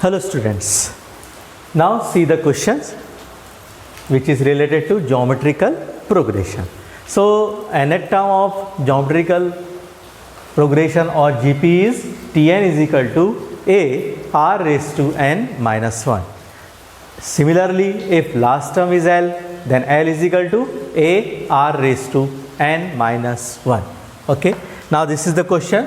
Hello students, now see the questions which is related to geometrical progression. So nth term of geometrical progression or GP is Tn is equal to a r raised to n minus 1. Similarly, if last term is L, then L is equal to a r raised to n minus 1. Okay, now this is the question.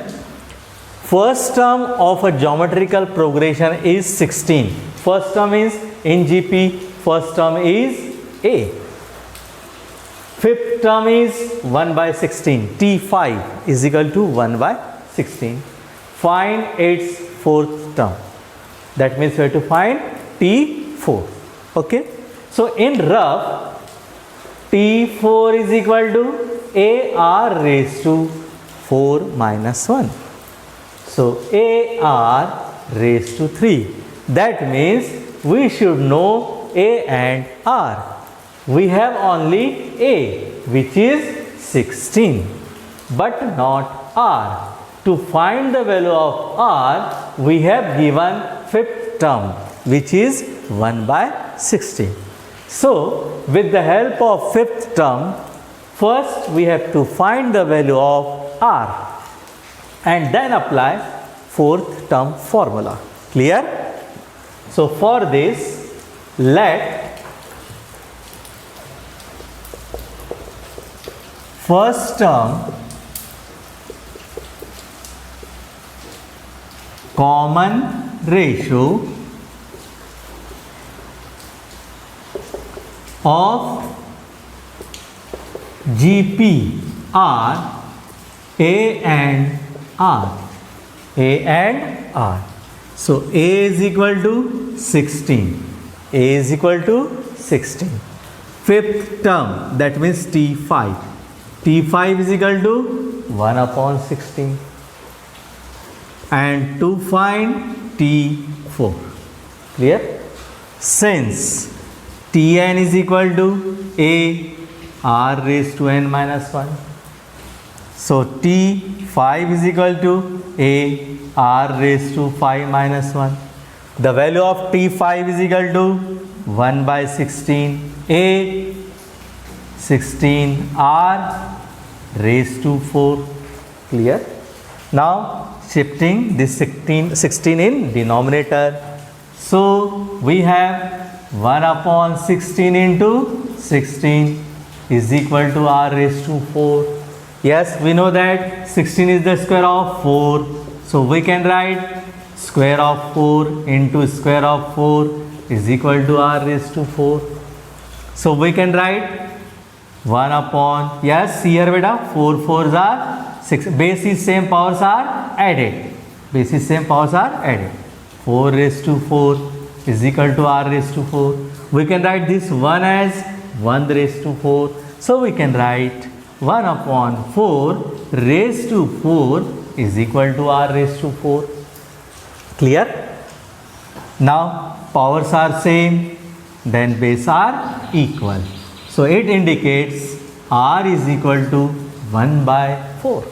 First term of a geometrical progression is 16. First term is in GP, first term is A. Fifth term is 1 by 16. T5 is equal to 1 by 16. Find its fourth term. That means we have to find T4. Okay. So in rough, T4 is equal to AR raised to 4 minus 1. So AR raised to 3. That means we should know A and R. We have only A, which is 16, but not R. To find the value of R, we have given fifth term, which is 1 by 16. So with the help of fifth term, first we have to find the value of R and then apply fourth term formula. Clear? So for this, let first term common ratio of GP are A and R. A and R. So A is equal to 16. A is equal to 16. Fifth term, that means T5. T5 is equal to 1 upon 16. And to find T4. Clear? Since Tn is equal to A r raised to n minus 1. So T5 is equal to A r raised to 5 minus 1. The value of T5 is equal to 1 by 16 A 16 r raised to 4. Clear? Now shifting this 16 in denominator. So we have 1 upon 16 into 16 is equal to r raised to 4. Yes, we know that 16 is the square of 4. So we can write square of 4 into square of 4 is equal to r raised to 4. So we can write 1 upon, yes, here beta, 4 4s are 6. Base is same, powers are added. Base is same, powers are added. 4 raised to 4 is equal to r raised to 4. We can write this 1 as 1 raised to 4. So we can write 1 upon 4 raised to 4 is equal to r raised to 4. Clear? Now powers are same, then base are equal. So it indicates r is equal to 1 by 4.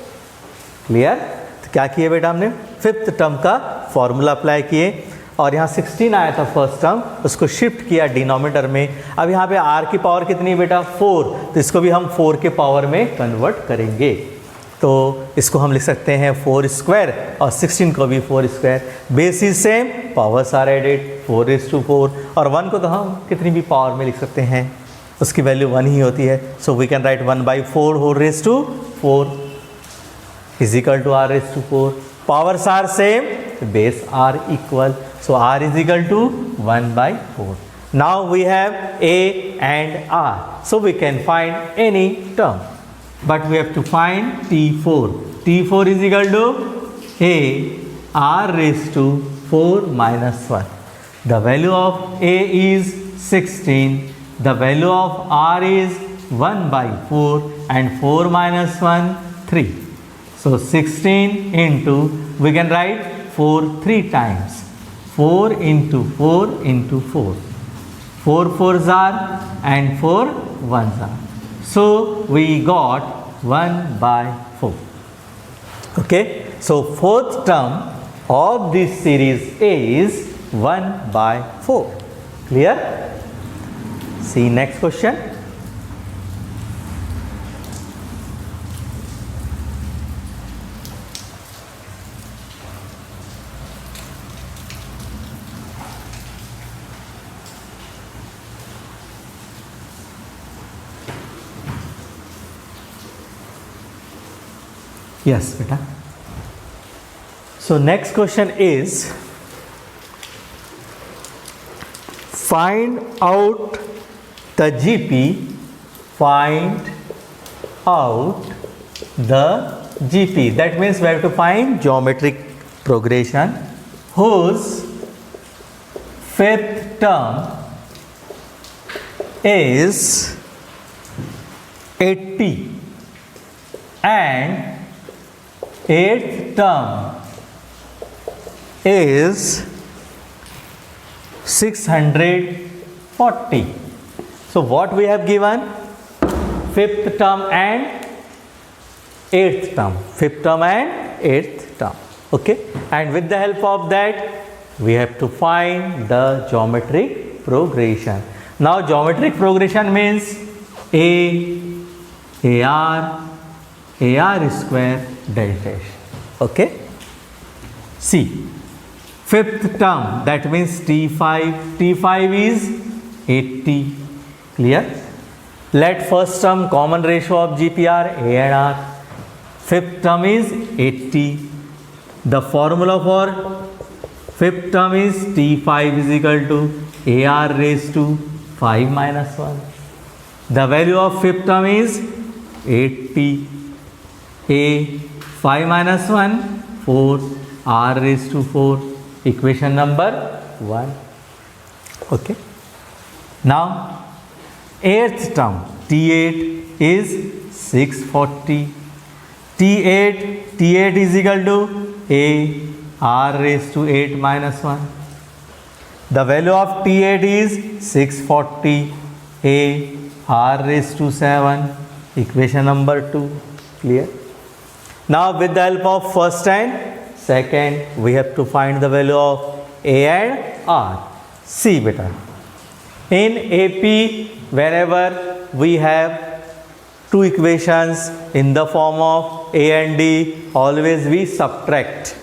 Clear? तो क्या किए बेटा हमने fifth term का formula apply किए और यहाँ 16 आया था फर्स्ट टर्म, उसको शिफ्ट किया डिनोमिनेटर में. अब यहाँ पे r की पावर कितनी है बेटा 4, तो इसको भी हम 4 के पावर में कन्वर्ट करेंगे. तो इसको हम लिख सकते हैं 4 स्क्वायर और 16 को भी 4 square. Base is same, powers are added, 4 raise to 4 और 1 को तो हम कितनी भी पावर में लिख सकते हैं, उसकी वैल्यू 1 ही होती है. So we can write 1 by 4 whole raise to 4 is equal to r raised to 4. Powers are same, base are equal. So r is equal to 1 by 4. Now we have A and R. So we can find any term. But we have to find T4. T4 is equal to A r raised to 4 minus 1. The value of A is 16. The value of R is 1 by 4 and 4 minus 1, 3. So 16 into, we can write 4 3 times. 4 into 4 into 4. 4 4s are and 4 1s are. So we got 1 by 4. Okay. So fourth term of this series is 1/4. Clear? See next question. Yes, beta. So next question is, find out the GP. Find out the GP. That means we have to find geometric progression whose fifth term is 80 and eighth term is 640. So what we have given? Fifth term and eighth term. Fifth term and eighth term. Okay. And with the help of that, we have to find the geometric progression. Now geometric progression means AR square delta S. Okay. See, fifth term, that means T5 is 80. Clear? Let first term common ratio of GPR A and R. Fifth term is 80. The formula for fifth term is T5 is equal to AR raised to 5 minus 1. The value of fifth term is 80. A 5 minus 1 4, R raised to 4, equation number 1. Okay. Now eighth term T8 is 640. T8 is equal to A R raised to 8 minus 1. The value of T8 is 640. A R raised to 7, equation number 2. Clear? Now with the help of first and second, we have to find the value of A and R. See beta, in AP whenever we have two equations in the form of A and D, always we subtract.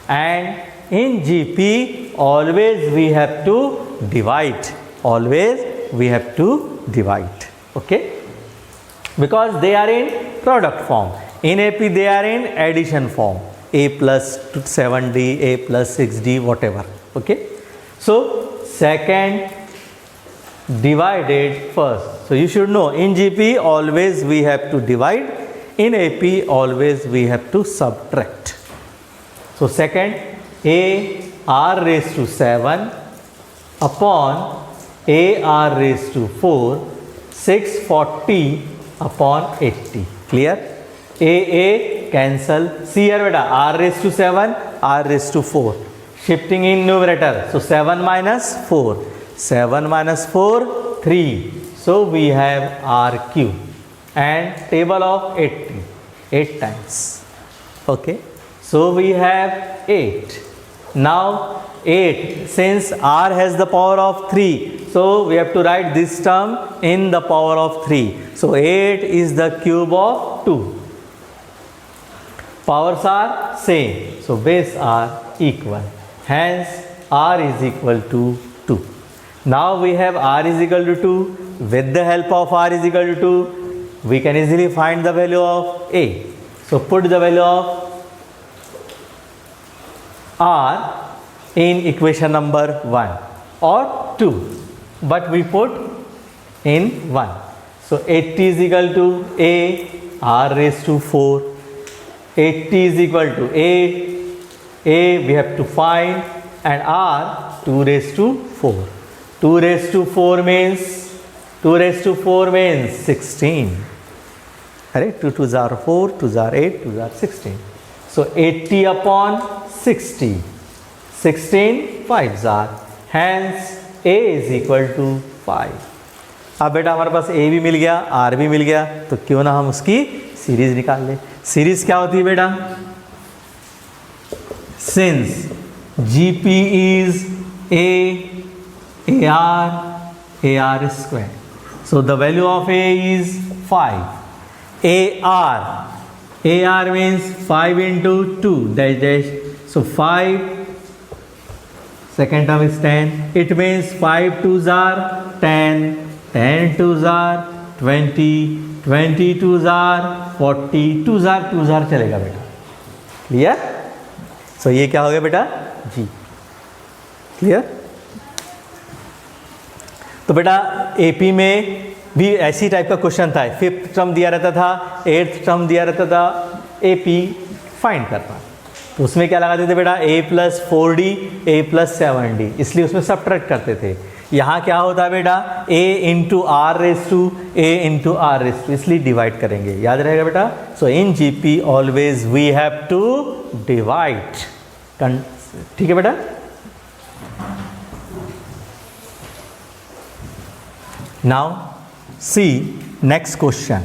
And in GP always we have to divide. Okay. Because they are in product form. In AP they are in addition form. A plus 7D, A plus 6D, whatever. Okay. So second divided first. So you should know, in GP always we have to divide. In AP always we have to subtract. So second, A R raised to 7 upon A R raised to 4, 640 upon 80. Clear? A cancel. See here beta, R raised to 7, R raised to 4. Shifting in numerator. So 7 minus 4. 7 minus 4, 3. So we have R cube. And table of 80. 8 times. Okay. So we have 8. Now 8, since R has the power of 3, so we have to write this term in the power of 3. So 8 is the cube of 2. Powers are same, so base are equal. Hence R is equal to 2. Now we have R is equal to 2. With the help of R is equal to 2, we can easily find the value of A. So put the value of R in equation number 1 or 2, but we put in 1. So 80 is equal to A R raised to 4. 80 is equal to A we have to find, and R 2 raised to 4. 2 raised to 4 means 16. Alright, 2 2s are 4, 2s are 8, 2s are 16. So 80 upon 60. 16 5s are, hence A is equal to 5. अब बेटा हमारे पास A भी मिल गया, R भी मिल गया, तो क्यों ना हम उसकी सीरीज निकाल लें. सीरीज क्या होती है बेटा? Since GP is AR square. So the value of A is 5. AR means 5 into 2 dash dash. So 5, second term is 10. It means 5 2s are 10, 10 2s are 20, 20 2s are 40, 2s are चलेगा बेटा. Clear? सो ये क्या हो गया बेटा? जी. Clear? तो बेटा AP में भी ऐसी टाइप का क्वेश्चन था. 5th टर्म दिया रहता था, 8th टर्म दिया रहता था, एपी फाइंड करना. तो उसमें क्या लगाते थे बेटा? a plus 4d, a plus 7d, इसलिए उसमें सब्ट्रैक्ट करते थे. यहाँ क्या होता है बेटा? a into r raise to a into r raise to, इसलिए डिवाइड करेंगे. याद रहेगा बेटा? So in GP always we have to divide. ठीक है बेटा? Now see next question.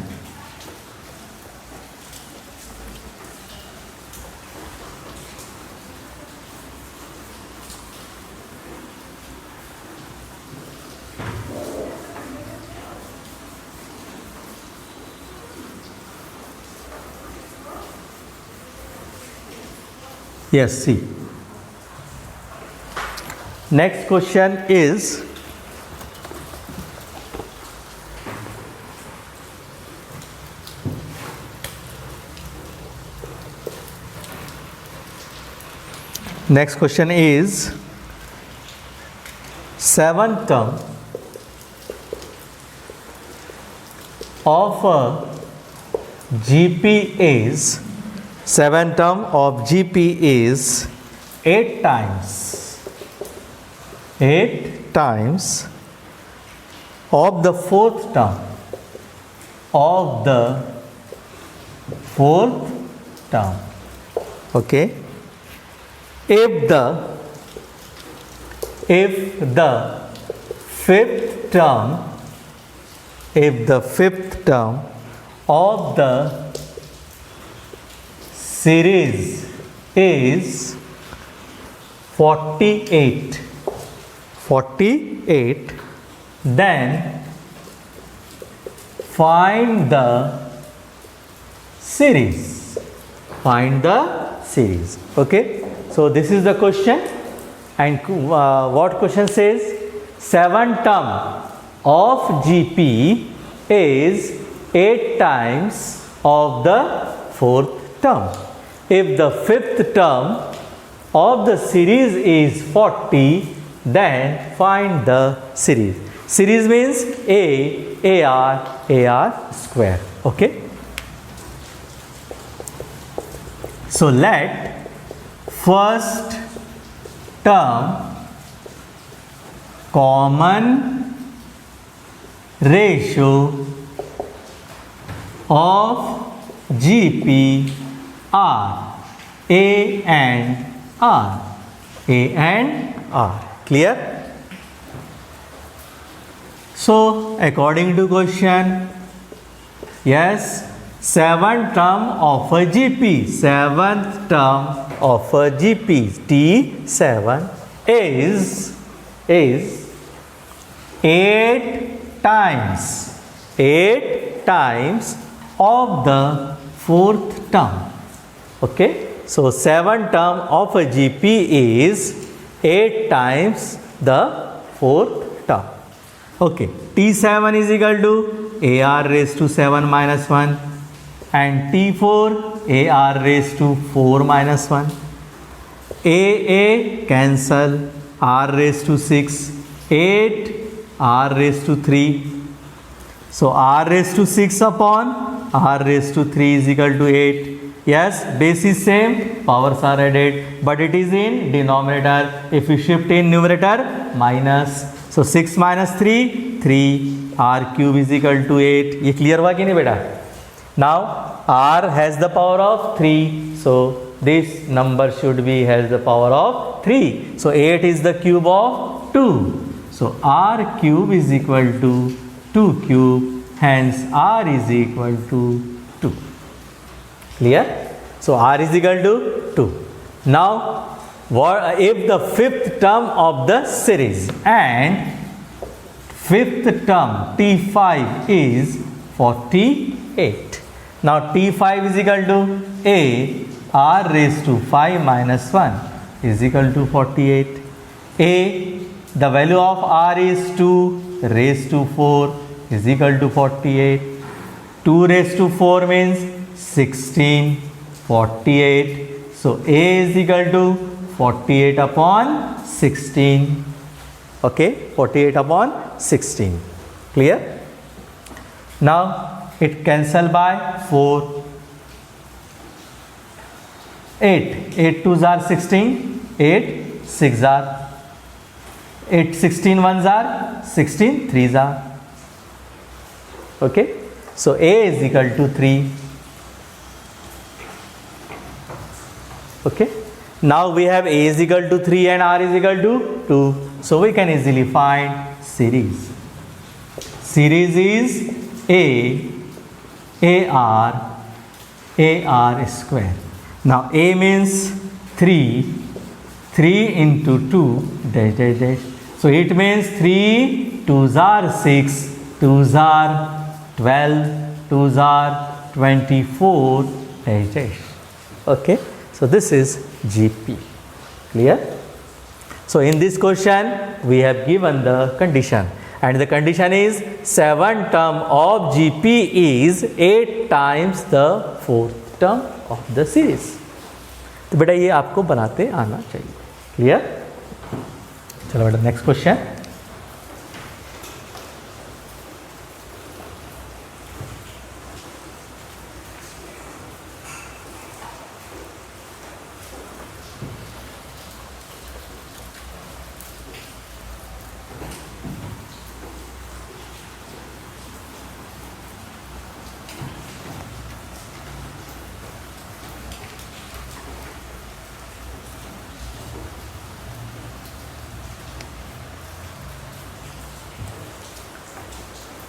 Yes, see. Next question is seventh term of GP is 7th term of GP is 8 times of the 4th term okay. If the 5th term of the series is 48, then find the series. Okay, so this is the question. And what question says? 7th term of GP is 8 times of the 4th term. If the 5th term of the series is 40, then find the series. Series means AR square. Okay. So let first term common ratio of GP are A and R. Clear? So according to question, yes, 7th term of a GP, 7th term of a GP T7 is 8 times of the 4th term. Okay, so 7th term of a GP is 8 times the 4th term. Okay, T7 is equal to AR raised to 7 minus 1 and T4 AR raised to 4 minus 1. A cancel, R raised to 6, 8 R raised to 3. So R raised to 6 upon R raised to 3 is equal to 8. Yes, base is same, powers are added, but it is in denominator. If you shift in numerator, minus. So 6 minus 3, R cube is equal to 8. ये clear हुआ कि नहीं बेटा? Now R has the power of 3, so this number should be has the power of 3. So 8 is the cube of 2. So R cube is equal to 2 cube. Hence R is equal to 2. Clear? So R is equal to 2. Now if the fifth term of the series and fifth term T5 is 48. Now T5 is equal to A r raised to 5 minus 1 is equal to 48. A, the value of r is 2 raised to 4 is equal to 48. 2 raised to 4 means 16, 48. So A is equal to 48 upon 16. Okay, 48 upon 16. Clear? Now it cancel by 4. 8. 8 2s are 16. 8 6 are 8 16 1s are 16 3s are. Okay, so A is equal to 3. Okay, now we have A is equal to 3 and R is equal to 2, so we can easily find series. Series is AR square. Now A means 3 into 2 dash dash dash, so it means 3 2s are 6, 2s are 12, 2s are 24 dash dash. Okay, so this is GP. Clear? So in this question we have given the condition, and the condition is 7 term of GP is 8 times the 4th term of the series. तो बेटा ये आपको बनाते आना चाहिए. Clear? चलो बेटा next question.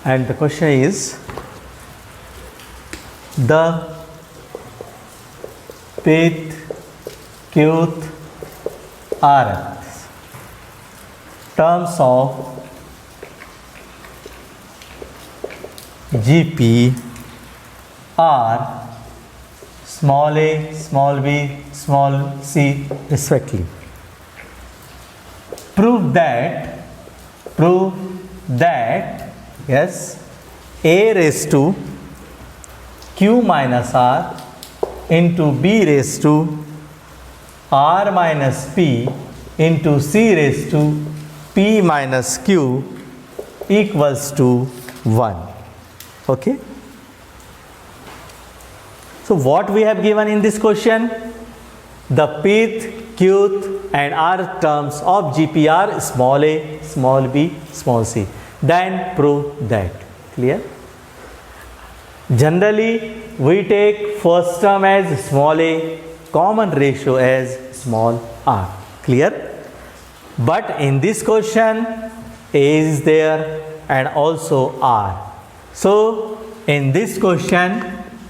And the question is, the pith, qth, rth terms of GP are small a, small b, small c respectively. Prove that yes, a raised to q minus r into b raised to r minus p into c raised to p minus q equals to 1. Okay. So what we have given in this question? The pith, qth and r terms of GP are small a, small b, small c. Then prove that. Clear? Generally we take first term as small a, common ratio as small r. Clear? But in this question a is there and also r. So in this question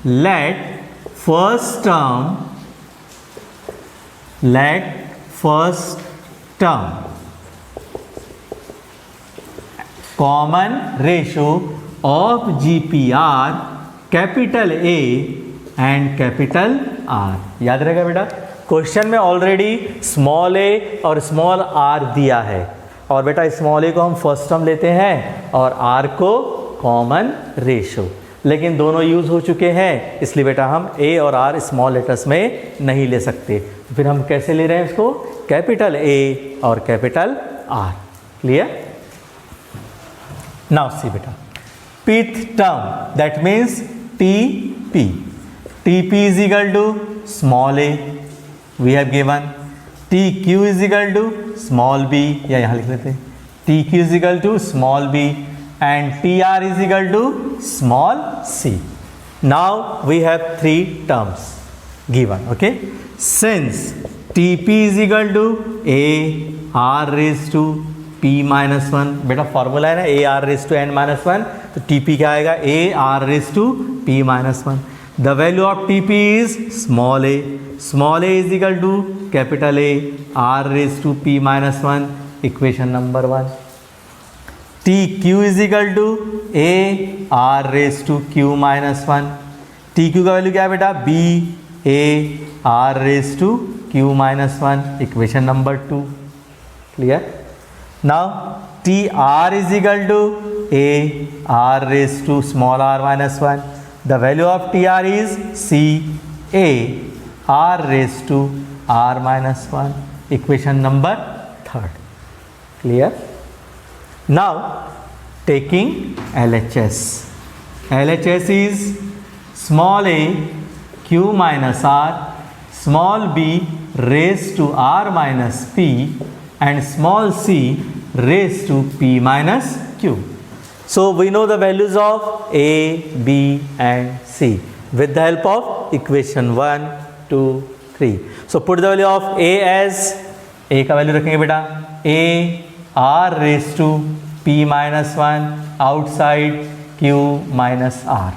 let first term common ratio of GPR capital A and capital R. याद रहेगा बेटा, question में already small a और small r दिया है, और बेटा small a को हम फर्स्ट टर्म लेते हैं और r को कॉमन रेशो, लेकिन दोनों यूज हो चुके हैं, इसलिए बेटा हम a और r स्मॉल लेटर्स में नहीं ले सकते. तो फिर हम कैसे ले रहे हैं इसको? कैपिटल A और capital R. Clear? Now see beta, pith term, that means TP. TP is equal to small a, we have given. TQ is equal to small b, या यहाँ लिख लेते हैं. TQ is equal to small b and TR is equal to small c. Now we have 3 terms given. Okay. Since TP is equal to A r raised to p minus 1, बेटा formula है ना a r raise to n minus 1, तो TP क्या आएगा? a r raise to p minus 1. The value of Tp is small a. Small a is equal to capital A r raised to p minus 1, equation number 1. Tq is equal to a r raised to q minus 1. Tq का value क्या है बेटा? b a r raised to q minus 1, equation number 2. Clear? Now Tr is equal to a r raised to small r minus 1. The value of Tr is C A r raised to r minus 1, equation number 3. Clear? Now taking LHS. LHS is small a q minus r, small b raised to r minus p, and small c raised to p minus q. So we know the values of A, B and C with the help of equation 1, 2, 3. So put the value of A as, A का value रखेंगे बेटा A r raised to p minus 1 outside q minus r.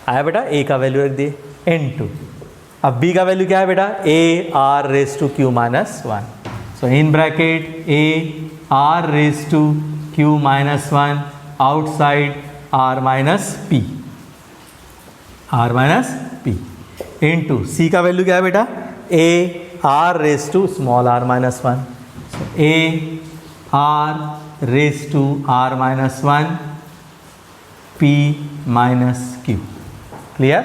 आया बेटा A का value रख दिए into. अब B का वैल्यू क्या है बेटा? A r raised to q minus 1. So in bracket A r raised to q minus 1 outside r minus p, r minus p into C का वैल्यू क्या है बेटा? A r raised to small r minus 1. So A r raised to r minus 1 p minus q. Clear?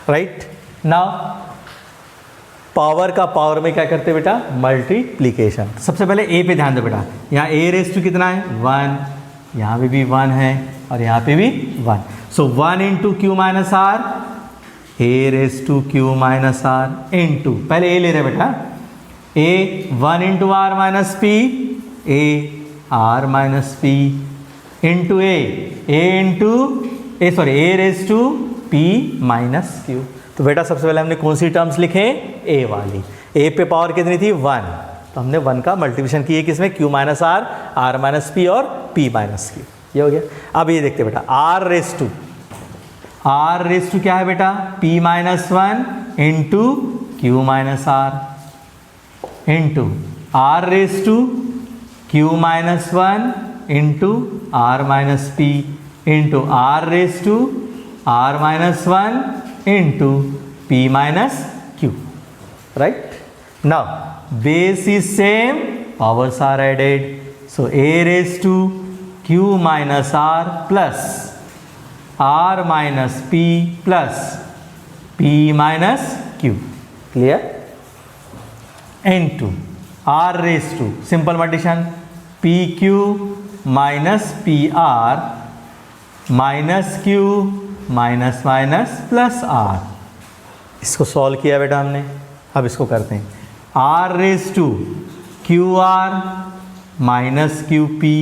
Right? Now power का power में क्या करते बेटा? Multiplication. सबसे पहले ए पे ध्यान दो बेटा. यहाँ ए रेस टू कितना है? 1. यहाँ पे भी 1 है और यहाँ पे भी 1. So 1 into q minus r, a raise to q minus r into, पहले ए ले रहे बेटा, a 1 into r minus p, a r minus p into a into a raise to p minus q. तो बेटा सबसे पहले हमने कौन सी टर्म्स लिखे? ए वाली. ए पे पावर कितनी थी? 1. तो हमने 1 का मल्टीप्लिकेशन किए किसमें? Q minus r minus p और पी माइनस क्यू. ये हो गया. अब ये देखते बेटा आर रेस टू क्या है बेटा? P minus 1 into q minus r into r raise to q minus 1 into r minus p into r raise to r minus 1 into p minus q. Right? Now base is same, powers are added. So a raised to q minus r plus r minus p plus p minus q. Clear? Into r raised to, simple multiplication, pq minus pr minus q minus minus plus r. इसको solve किया बेटा हमने. अब इसको करते हैं. R raise to q r minus q p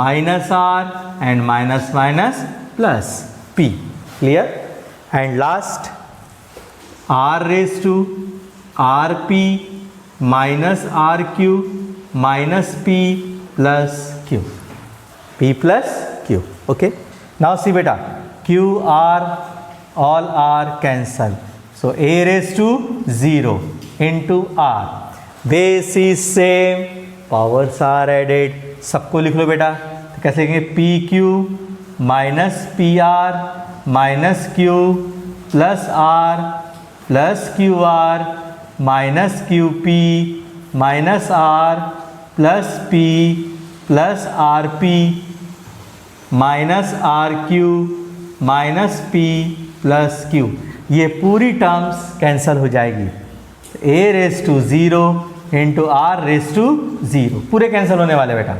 minus r and minus minus plus p. Clear? And last r raise to r p minus r q minus P plus q, p plus q. Okay. Now see बेटा, Q R, all R cancel. So A raised to 0 into R. Base is same, powers are added. सबको लिख लो बेटा. तो कैसे लिखेंगे? PQ minus PR minus Q plus R plus QR minus QP minus R plus P plus RP minus RQ minus P plus Q. ये पूरी terms cancel हो जाएगी. A raise to 0 into r raise to 0 पूरे cancel होने वाले बेटा.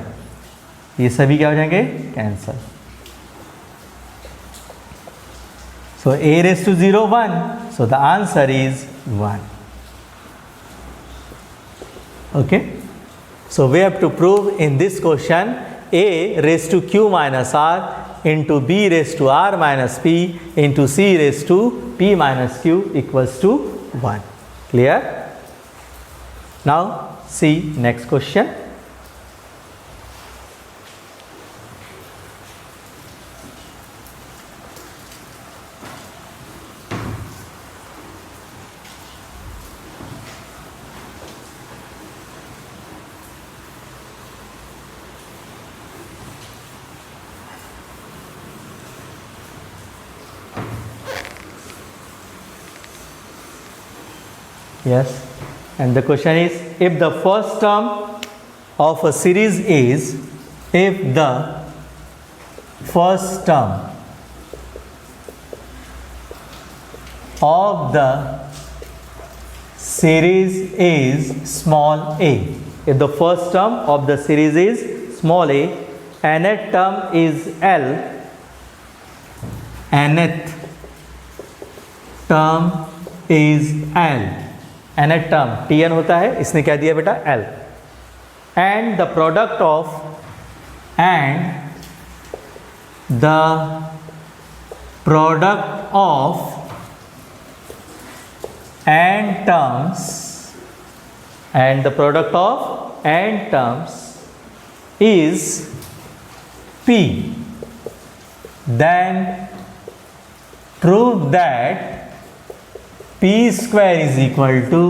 ये सभी क्या हो जाएंगे? Cancel. So a raise to 0 1. So the answer is 1. Okay. So we have to prove in this question a raised to q minus r into b raised to r minus p into c raised to p minus q equals to 1. Clear? Now see next question. Yes. And the question is, if the first term of a series is, if the first term of the series is small a, if the first term of the series is small a, nth term is L, nth term is L, nth term Tn होता है, इसने क्या दिया बेटा L, and the product of n terms is P, then prove that P square is equal to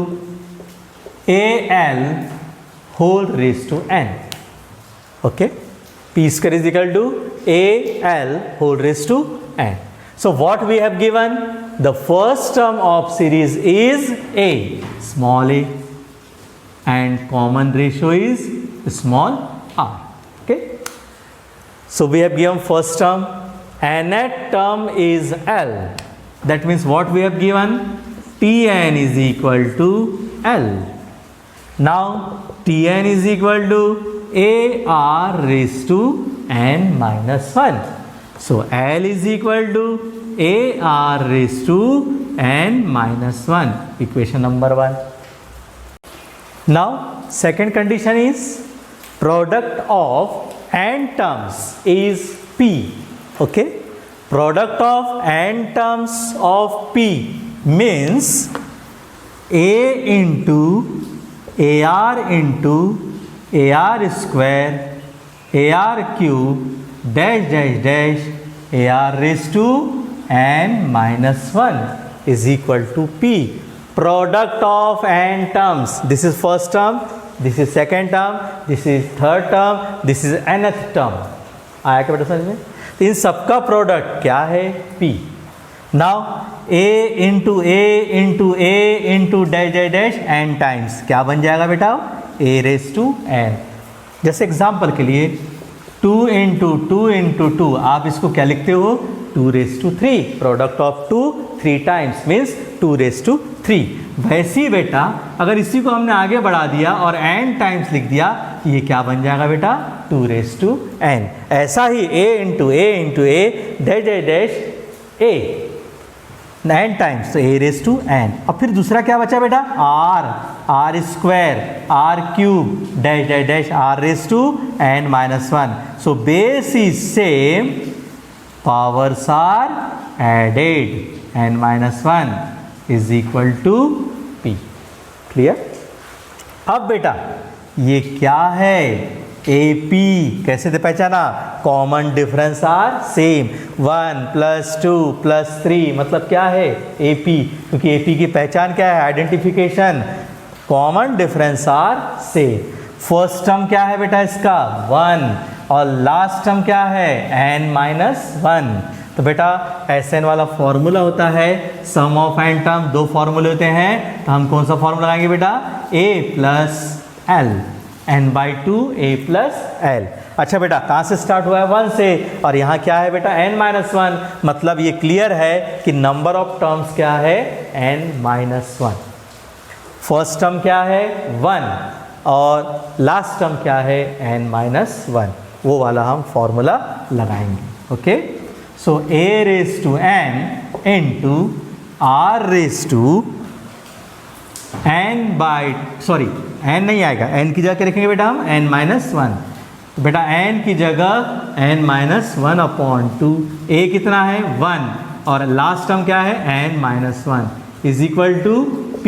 AL whole raised to n. Okay, P square is equal to AL whole raised to n. So what we have given, the first term of series is a, small a, and common ratio is small r. Okay, so we have given first term, nth term is L, that means what we have given, Tn is equal to L. Now Tn is equal to AR raised to n minus 1. So L is equal to AR raised to n minus 1, equation number 1. Now second condition is, product of n terms is P. Okay, product of n terms of P means A into AR square AR cube dash dash dash AR raised to n minus 1 is equal to P. Product of n terms, this is first term, this is second term, this is third term, this is nth term. आया क्या बेटा समझ में? तो इन सबका product क्या है? P. Now A into dash dash dash n times क्या बन जाएगा बेटा? A raise to n. जैसे एग्जाम्पल के लिए 2 इंटू टू, आप इसको क्या लिखते हो? 2 raise to 3. Product of 2 3 times means 2 raise to 3. वैसे ही बेटा अगर इसी को हमने आगे बढ़ा दिया और n टाइम्स लिख दिया, ये क्या बन जाएगा बेटा? 2 रेस टू n. ऐसा ही a into dash dash dash a n times, तो a रेस टू n. और फिर दूसरा क्या बचा बेटा? r square r cube dash dash dash r raise to n minus 1. So base is same, powers are added, n minus 1 is equal to p. Clear? अब बेटा ये क्या है? AP. कैसे थे पहचाना? Common difference are same. 1 + 2 + 3 मतलब क्या है? AP. क्योंकि AP की पहचान क्या है? Identification. Common difference are same. First term क्या है बेटा इसका? 1. और लास्ट टर्म क्या है? n minus 1. तो बेटा SN वाला फॉर्मूला होता है सम ऑफ n टर्म. 2 फॉर्मूले होते हैं, तो हम कौन सा फॉर्मूला लगाएंगे बेटा? A + L, n/2 A + L. अच्छा बेटा कहाँ से स्टार्ट हुआ है? 1 से, और यहाँ क्या है बेटा? n minus 1. मतलब ये क्लियर है कि नंबर ऑफ टर्म्स क्या है? n minus 1. फर्स्ट टर्म क्या है? 1, और लास्ट टर्म क्या है? n minus 1. वो वाला हम फॉर्मूला लगाएंगे. Okay, so a raise to n into r raise to n नहीं आएगा, n की जगह क्या रखेंगे बेटा हम? n minus 1. तो बेटा n की जगह n माइनस 1/2. a कितना है? 1, और लास्ट टर्म क्या है? n minus 1 is equal to p.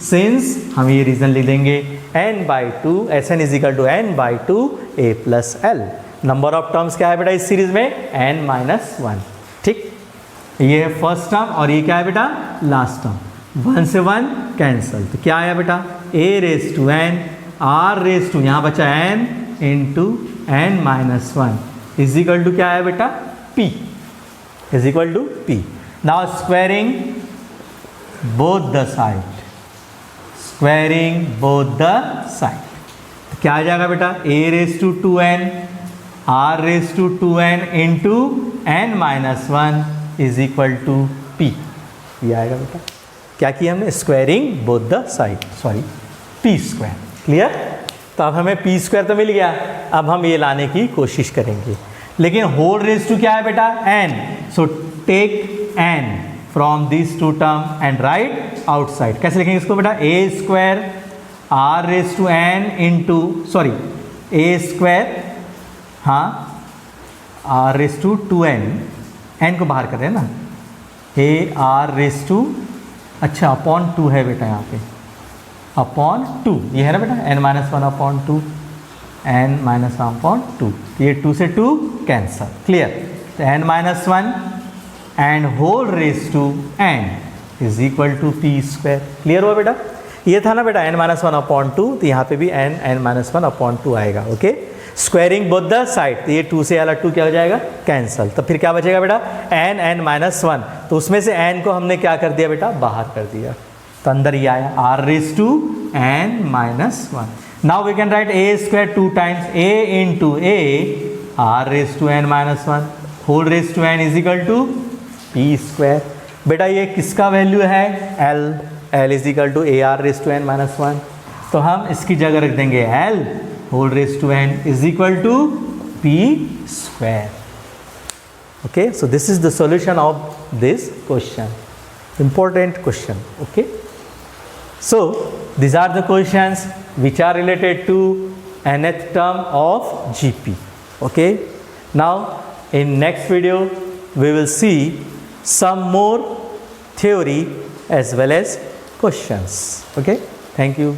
Since हम ये रीजन लिख देंगे n/2, SN is equal to n/2 A + L. Number of terms क्या है बेटा इस सीरीज में? n minus 1. ठीक, ये है फर्स्ट टर्म, और ये क्या है बेटा? Last term. 1 से 1 कैंसल, तो क्या आया बेटा? a raise to n, r raise to यहाँ बचा n into n minus 1 is equal to क्या आया बेटा? p is equal to p. Now squaring both the side, squaring both the side, तो क्या आ जाएगा बेटा, a raise to 2n r raise to 2n into n minus 1 is equal to p, ये आएगा बेटा। क्या किया हमने, squaring both the side, sorry p square. Clear, तो अब हमें p स्क्वायर तो मिल गया, अब हम ये लाने की कोशिश करेंगे, लेकिन होल रेज टू क्या है बेटा, n, so take n from this two term and write outside. कैसे लिखेंगे इसको बेटा, a square r raise to n into, sorry a square, हाँ r raise to 2n, n को बाहर कर रहे हैं ना, a r रेज टू, अच्छा अपॉन 2 है बेटा यहाँ पे, अपॉन 2 ये है ना बेटा, n minus 1 upon 2, n minus 1 upon 2, ये 2 से 2 कैंसल। क्लियर, तो n minus 1 and whole raise to n is equal to p square. Clear हुआ बेटा, ये था ना बेटा n माइनस 1 अपॉन 2, तो यहाँ पे भी n माइनस 1 अपॉन 2 आएगा। Okay, squaring both the side, तो ये 2 से वाला 2 क्या हो जाएगा, कैंसल, तो फिर क्या बचेगा बेटा, n माइनस 1, तो उसमें से n को हमने क्या कर दिया बेटा, बाहर कर दिया, तो अंदर ये आया r raise to n minus 1। Now we can write a square 2 times a into a r raise to n minus 1 whole raise to n is equal to p square. बेटा ये किसका वैल्यू है, l is equal to a r raise to n minus 1, तो हम इसकी जगह रख देंगे l whole raise to n is equal to p square. Okay, so this is the solution of this question, important question. Okay, so these are the questions which are related to nth term of GP. Okay, now in next video we will see some more theory as well as questions. Okay, thank you.